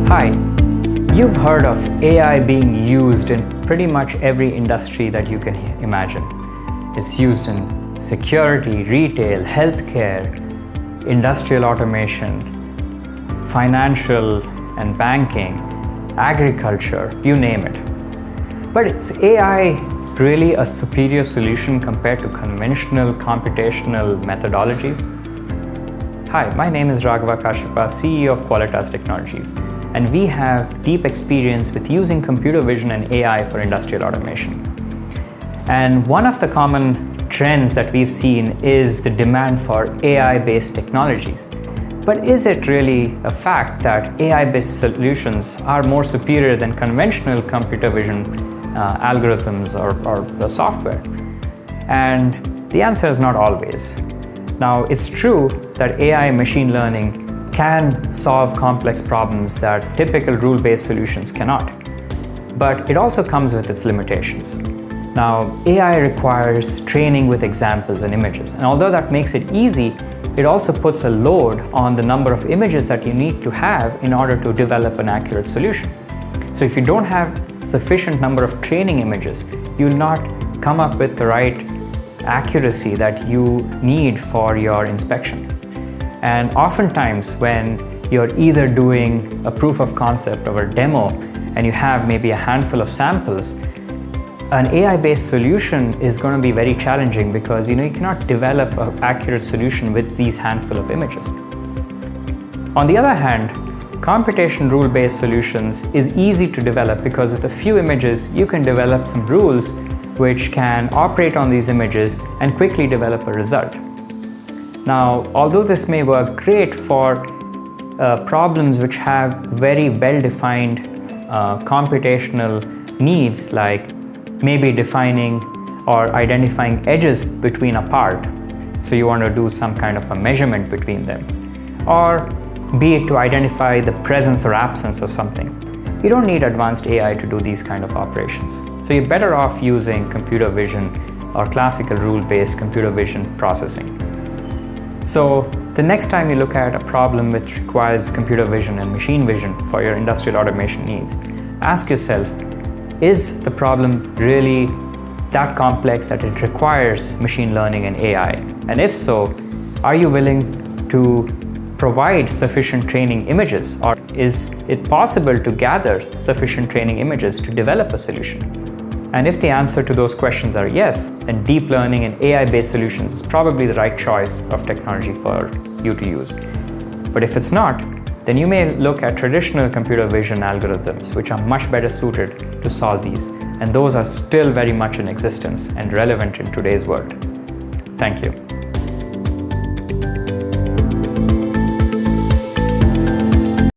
Hi, you've heard of AI being used in pretty much every industry that you can imagine. It's used in security, retail, healthcare, industrial automation, financial and banking, agriculture, you name it. But is AI really a superior solution compared to conventional computational methodologies? Hi, my name is Raghava Kashyapa, CEO of Qualitas Technologies, and we have deep experience with using computer vision and AI for industrial automation. And one of the common trends that we've seen is the demand for AI-based technologies. But is it really a fact that AI-based solutions are more superior than conventional computer vision algorithms or software? And the answer is not always. Now, it's true that AI and machine learning can solve complex problems that typical rule-based solutions cannot. But it also comes with its limitations. Now, AI requires training with examples and images. And although that makes it easy, it also puts a load on the number of images that you need to have in order to develop an accurate solution. So if you don't have sufficient number of training images, you'll not come up with the right accuracy that you need for your inspection. And oftentimes when you're either doing a proof of concept or a demo and you have maybe a handful of samples, an AI-based solution is going to be very challenging because you cannot develop an accurate solution with these handful of images. On the other hand, computation rule-based solutions is easy to develop because with a few images you can develop some rules which can operate on these images and quickly develop a result. Now, although this may work great for problems which have very well-defined computational needs, like maybe defining or identifying edges between a part, so you want to do some kind of a measurement between them, or be it to identify the presence or absence of something. You don't need advanced AI to do these kind of operations. So you're better off using computer vision or classical rule-based computer vision processing. So the next time you look at a problem which requires computer vision and machine vision for your industrial automation needs, ask yourself, is the problem really that complex that it requires machine learning and AI? And if so, are you willing to provide sufficient training images, or is it possible to gather sufficient training images to develop a solution? And if the answer to those questions are yes, then deep learning and AI-based solutions is probably the right choice of technology for you to use. But if it's not, then you may look at traditional computer vision algorithms, which are much better suited to solve these. And those are still very much in existence and relevant in today's world. Thank you.